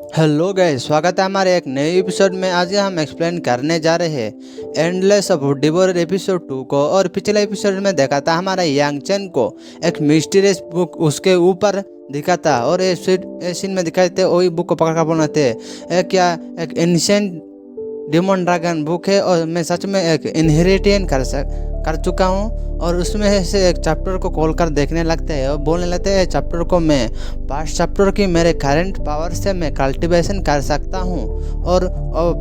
Hello guys, स्वागत है हमारे एक नए एपिसोड में। आज हम एक्सप्लेन करने जा रहे हैं एंडलेस ऑफ डिवोर एपिसोड 2 को। और पिछले एपिसोड में देखा था हमारा यांग चेन को एक मिस्टीरियस बुक उसके ऊपर दिखा था, और ये सीन में दिखाए थे वही बुक को पकड़ कर बोलते थे एक एंशिएंट डिमोन ड्रैगन बुक है, और मैं सच में एक इनहेरिटेन कर चुका हूँ। और उसमें से एक चैप्टर को खोल कर देखने लगते हैं और बोलने लगते हैं चैप्टर को मैं पास्ट चैप्टर की मेरे करंट पावर से मैं कल्टीवेशन कर सकता हूँ। और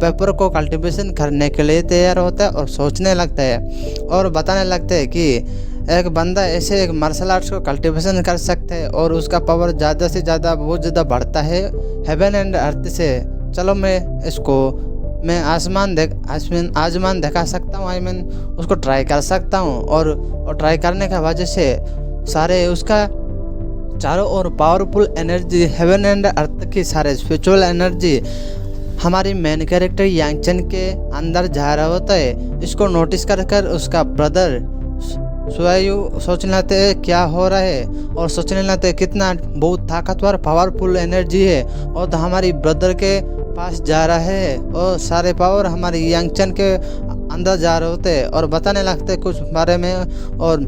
पेपर को कल्टीवेशन करने के लिए तैयार होता है और सोचने लगता है और बताने लगते हैं कि एक बंदा ऐसे एक मार्शल आर्ट्स को कल्टीवेशन कर सकता है और उसका पावर ज़्यादा से ज़्यादा बहुत ज़्यादा बढ़ता है हेवन एंड अर्थ से। चलो मैं आसमान दिखा सकता हूँ, उसको ट्राई कर सकता हूँ। और ट्राई करने की वजह से सारे उसका चारों ओर powerful energy heaven and earth की सारे स्पिरिचुअल एनर्जी हमारी मेन कैरेक्टर यांग चेन के अंदर जा रहा होता है। इसको नोटिस कर उसका ब्रदर सुआयु सोचने लगते हैं क्या हो रहा है, और सोचने लगते हैं कितना बहुत ताकतवर पावरफुल एनर्जी है और तो हमारी ब्रदर के पास जा रहा है, और सारे पावर हमारे यांग चेन के अंदर जा रहे होते हैं और बताने लगते हैं कुछ बारे में। और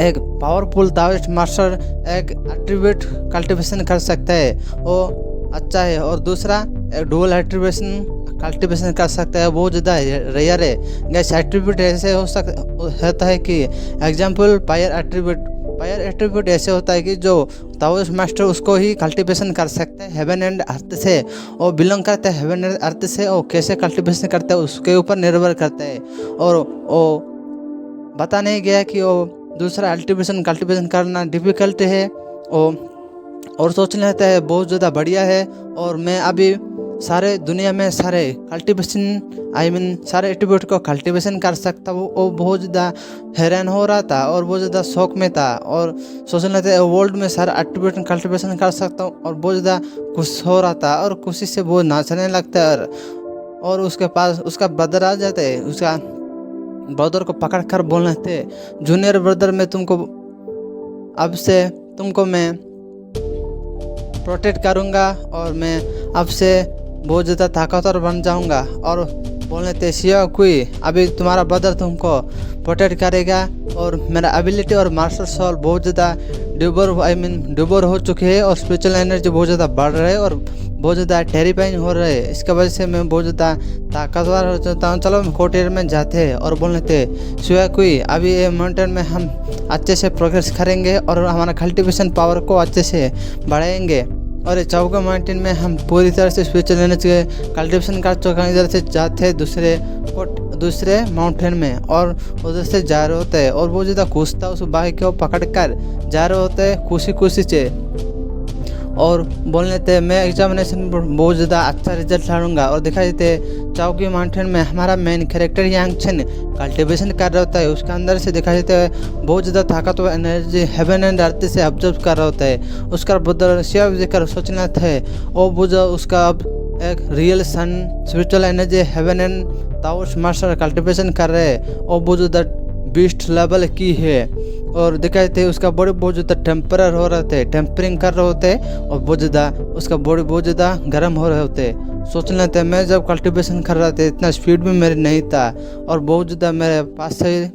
एक पावरफुल दाविस्ट मास्टर एक एट्रीब्यूट कल्टीवेशन कर सकता है, वो अच्छा है। और दूसरा एक डुअल एट्रीब्यूशन कल्टीवेशन कर सकता है, बहुत ज़्यादा रेयर है। गैस एट्रीब्यूट ऐसे होता है कि एग्जाम्पल फायर एट्रीब्यूट ऐसे होता है कि जो ताओइस्ट मास्टर उसको ही कल्टीवेशन कर सकते हैं हेवन एंड अर्थ से, और बिलोंग करते हैं हेवन एंड अर्थ से। और कैसे कल्टीवेशन करते हैं उसके ऊपर निर्भर करता है। और वो बता नहीं गया कि वो दूसरा कल्टीवेशन करना डिफ़िकल्ट है और सोच लेता है बहुत ज़्यादा बढ़िया है। और मैं अभी सारे दुनिया में सारे कल्टीवेशन सारे एट्रीब्यूट को कल्टीवेशन कर सकता हूँ। वो बहुत ज़्यादा हैरान हो रहा था और बहुत ज़्यादा शौक में था, और सोचने लगता वर्ल्ड में सारा एट्रीब्यूट कल्टीवेशन कर सकता हूँ, और बहुत ज़्यादा खुश हो रहा था और खुशी से वो नाचने लगता है। और उसके पास उसका ब्रदर आ जाता है, उसका ब्रदर को पकड़ कर बोलने थे जूनियर ब्रदर मैं तुमको मैं प्रोटेक्ट करूँगा और मैं अब से बहुत ज़्यादा ताकतवर बन जाऊँगा। और बोलने थे शिया कोई अभी तुम्हारा ब्रदर तुमको प्रोटेक्ट करेगा, और मेरा एबिलिटी और मास्टर सोल बहुत ज़्यादा डिबोर हो चुके हैं, और स्पिरिचुअल एनर्जी बहुत ज़्यादा बढ़ रहा है और बहुत ज़्यादा टेरिफाइंग हो रहा है। इसकी वजह से मैं बहुत ज़्यादा ताकतवर हो जाता हूँ। चलो कोटेर में जाते हैं और बोलने थे शिया कोई अभी ये माउंटेन में हम अच्छे से प्रोग्रेस करेंगे और हमारा कल्टीवेशन पावर को अच्छे से बढ़ाएंगे। और ये चौका माउंटेन में हम पूरी तरह से स्पिरिचुअल एनर्जी कल्टीवेशन कर चुके हैं। इधर से जाते हैं दूसरे माउंटेन में, और उधर से जा रहे होते हैं और बहुत ज़्यादा खुश था। उस बाइक को पकड़ कर जा रहे होते हैं खुशी से, और बोलने थे मैं एग्जामिनेशन में बहुत ज़्यादा अच्छा रिजल्ट लाऊंगा। और दिखाई देते चौकी माउंटेन में हमारा main character Yang chain cultivation कर रहा होता है। उसके अंदर से दिखाई देते हैं बहुत ज़्यादा ताकतवर एनर्जी हेवन एंड अर्थ से ऑब्जर्व कर रहा होता है। उसका ब्रदर शिव देखकर सोचना था वो बुझा उसका अब एक real son spiritual energy heaven and Taoist master cultivation कर रहे हैं, और बहुत ज़्यादा बीस्ट लेवल की है। और दिखाई थे उसका बॉडी बहुत ज़्यादा टेम्परिंग कर रहे होते, और बहुत ज़्यादा उसका बॉडी बहुत ज़्यादा गर्म हो रहे होते। सोच लेते मैं जब कल्टीवेशन कर रहा था इतना स्पीड भी मेरे नहीं था, और बहुत ज़्यादा मेरे पास से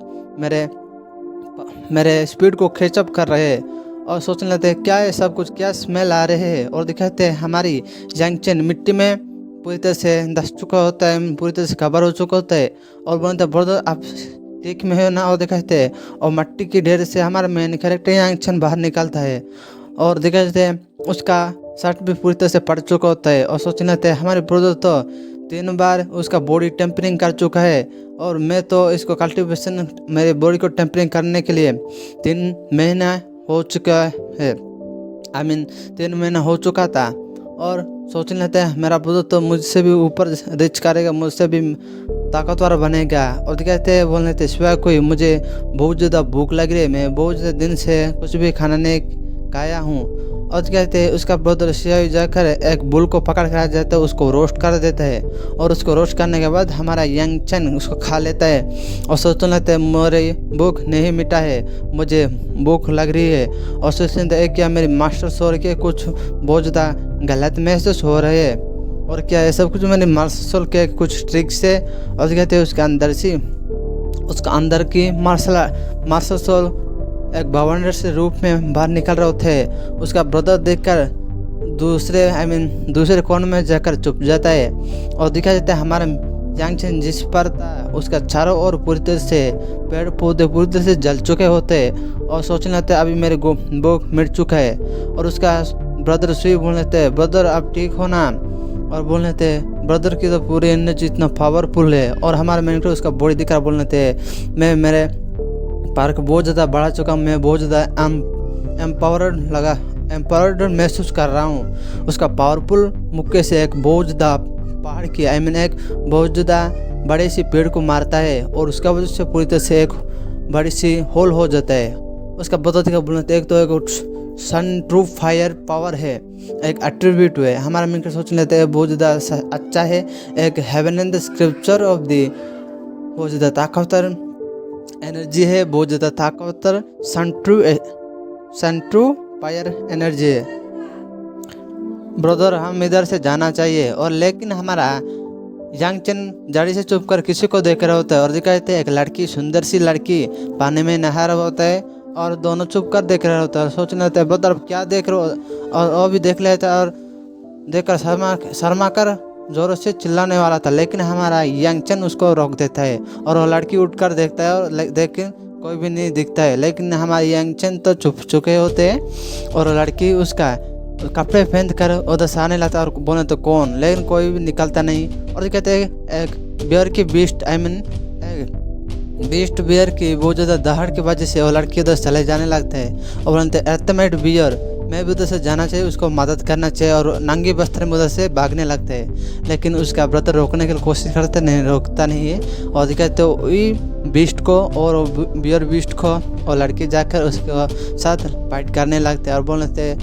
मेरे स्पीड को कैचअप कर रहे हैं। और सोच लेते क्या है सब कुछ, क्या स्मेल आ रहे हैं। और दिखाते हैं हमारी यांग चेन मिट्टी में पूरी तरह से धस चुका होता है, पूरी तरह से कवर हो चुका होता है। और बोलते ब्रदर आप ठीक में है ना। और दिखाते हैं और मट्टी की ढेर से हमारा मेन कैरेक्टर यांग चेन बाहर निकलता है, और दिखाते हैं उसका शर्ट भी पूरी तरह से पड़ चुका होता है। और सोचने लगते हैं हमारे ब्रदर तो 3 बार उसका बॉडी टेम्परिंग कर चुका है, और मैं तो इसको कल्टीवेशन मेरे बॉडी को टेम्परिंग करने के लिए 3 महीना हो चुका है 3 महीना हो चुका था। और सोचने लगते हैं मेरा ब्रदर तो मुझसे भी ऊपर रीच करेगा, मुझसे भी ताकतवर बनेगा। और कहते हैं बोलने थे शिवा कोई मुझे बहुत ज़्यादा भूख लग रही है, मैं बहुत ज़्यादा दिन से कुछ भी खाना नहीं खाया हूँ। और कहते हैं उसका ब्रदर शिवा जाकर एक बुल को पकड़ कर आ जाता है, उसको रोस्ट कर देता है, और उसको रोस्ट करने के बाद हमारा यांग चेन उसको खा लेता है। और सोचने लगते हैं मेरी भूख नहीं मिटा है, मुझे भूख लग रही है। और सोचते हैं क्या मेरी मास्टर सोल के कुछ बहुत ज़्यादा गलत महसूस हो रहे है और क्या ये सब कुछ मैंने मार्शल के कुछ ट्रिक्स है और कहते हैं उसका अंदर की मार्शल एक बवंडर से रूप में बाहर निकल रहे थे। उसका ब्रदर देखकर दूसरे कोने में जाकर चुप जाता है और दिखा जाता है हमारा यांग चेन जिस पर था उसका चारों ओर पूरी तरह से पेड़ पौधे पूरी तरह से जल चुके होते और सोचने लगते अभी मेरे वो मिट चुका है। और उसका ब्रदर सुई बोलने लगते ब्रदर अब ठीक हो ना, और बोलने थे ब्रदर की तो पूरी एनर्जी इतना पावरफुल है। और हमारा मैन उसका बॉडी दिख रहा, बोलने थे मैं मेरे पार्क बहुत ज़्यादा बढ़ा चुका हूँ, मैं बहुत ज़्यादा एम्पावर्ड महसूस कर रहा हूँ। उसका पावरफुल मुक्के से एक बहुत ज़्यादा पहाड़ की एक बहुत ज़्यादा बड़े सी पेड़ को मारता है और उसका वजह से पूरी तरह से एक बड़ी सी होल हो जाता है। उसका बताते का बोलते एक तो एक सन ट्रू फायर पावर है, एक एट्रीब्यूट है। हमारा मिलकर सोच लेते हैं बहुत ज़्यादा अच्छा है, एक heaven and the scripture of the बहुत ज़्यादा ताकतवर एनर्जी है, बहुत ज़्यादा ताकतवर सन ट्रू फायर एनर्जी है। ब्रदर हम इधर से जाना चाहिए और लेकिन हमारा यांग चेन जड़ी से चुप कर किसी को देख रहा होता है और दिखाते हैं एक लड़की, सुंदर सी लड़की पानी में नहा रहा होता है और दोनों चुप कर देख रहा होता है। सोचने लगता है ब्रदर क्या देख रहे हो, और वो भी देख लेता है और देखकर शर्मा कर जोरों से चिल्लाने वाला था, लेकिन हमारा यांग चेन उसको रोक देता है और वो लड़की उठकर देखता है और लेकिन कोई भी नहीं दिखता है। लेकिन हमारे यांग चेन तो चुप चुके होते हैं और लड़की उसका कपड़े पहन कर उधर से आने लगता है और बोले तो कौन, लेकिन कोई भी निकलता नहीं। और कहते हैं एक बियर की बीस्ट बियर की बहुत ज़्यादा दहाड़ की वजह से वो लड़की उधर चले जाने लगते हैं और बोलते अल्टीमेट बियर मैं भी उधर से जाना चाहिए, उसको मदद करना चाहिए और नंगे बस्तर में उधर से भागने लगते हैं। लेकिन उसका ब्रदर रोकने की कोशिश करते नहीं, रोकता नहीं है और कहते वही बीस्ट को और बियर बीस्ट को और लड़की जाकर उसके साथ फाइट करने लगते हैं और बोलते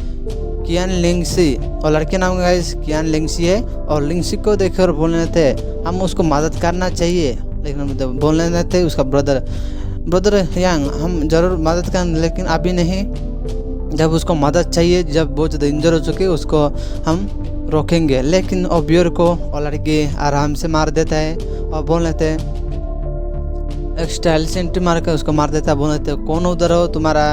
कियान लिंगसी और लड़के नाम का कियान लिंगसी है और लिंगसी को देखकर बोलने थे हम उसको मदद करना चाहिए। लेकिन बोलने थे उसका ब्रदर यांग हम ज़रूर मदद करें लेकिन अभी नहीं, जब उसको मदद चाहिए, जब बहुत ज़्यादा इंजर हो चुके उसको हम रोकेंगे। लेकिन और बियर को और लड़की आराम से मार देता है और बोलने थे एक स्टाइल से एंट्री मार कर उसको मार देता है। बोलने थे कौन उधर हो, तुम्हारा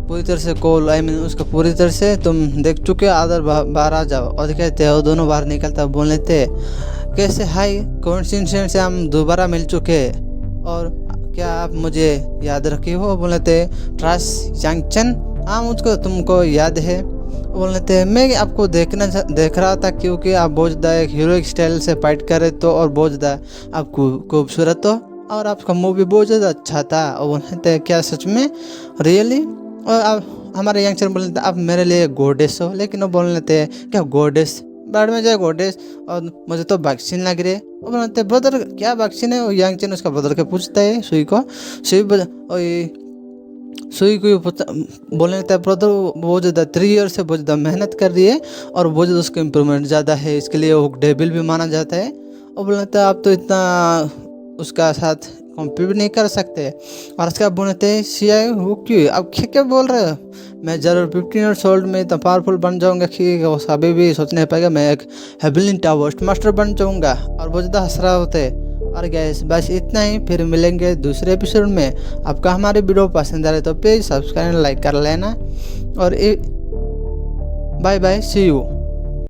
पूरी तरह से कॉल उसको पूरी तरह से तुम देख चुके हो, आदर बाहर आ जाओ। और कहते हो दोनों बाहर निकलता बोलने थे कैसे हाई कोइंसिडेंस से हम दोबारा मिल चुके और क्या आप मुझे याद रखे हो। बोलने थे ट्रस्ट यांग चेन हाँ मुझको तुमको याद है। बोलने थे मैं आपको देख रहा था क्योंकि आप बहुत ज़्यादा एक हीरोइक स्टाइल से फाइट कर रहे तो और बहुत ज़्यादा आप खूबसूरत हो और आपका मूवी बहुत ज़्यादा अच्छा था। और बोलने थे क्या सच में रियली। और अब हमारे यंग चैन बोलने थे आप मेरे लिए गॉडेस हो। लेकिन वो बोलने थे क्या गॉडेस बाद में जाए गॉडेस और मुझे तो वैक्सीन लग रही है। वो बोलते हैं ब्रदर क्या वैक्सीन है। वो यंग चैन उसका ब्रदर के पूछता है सुई को बोलने लगता है ब्रदर बहुत ज़्यादा 3 ईयर से बहुत ज़्यादा मेहनत कर रही है और बहुत ज़्यादा उसका इम्प्रूवमेंट ज़्यादा है, इसके लिए वो डेबिल भी माना जाता है। और बोलने लगता है आप तो इतना उसका साथ कॉम्पीट नहीं कर सकते। और उसके बाद बोलते हैं सीआई वो क्यों अब क्या बोल रहे हो, मैं ज़रूर 15 ईयर्स ओल्ड में इतना पावरफुल बन जाऊँगा कि वो अभी भी सोच नहीं पाएगा, मैं एक हेबलिन टावर्स्ट मास्टर बन जाऊँगा। और बहुत ज़्यादा हंस रहा होते हैं। और गैस बस इतना ही, फिर मिलेंगे दूसरे एपिसोड में। आपका हमारी वीडियो पसंद आ रहा है तो प्लीज़ सब्सक्राइब लाइक कर लेना और बाय बाय सी यू।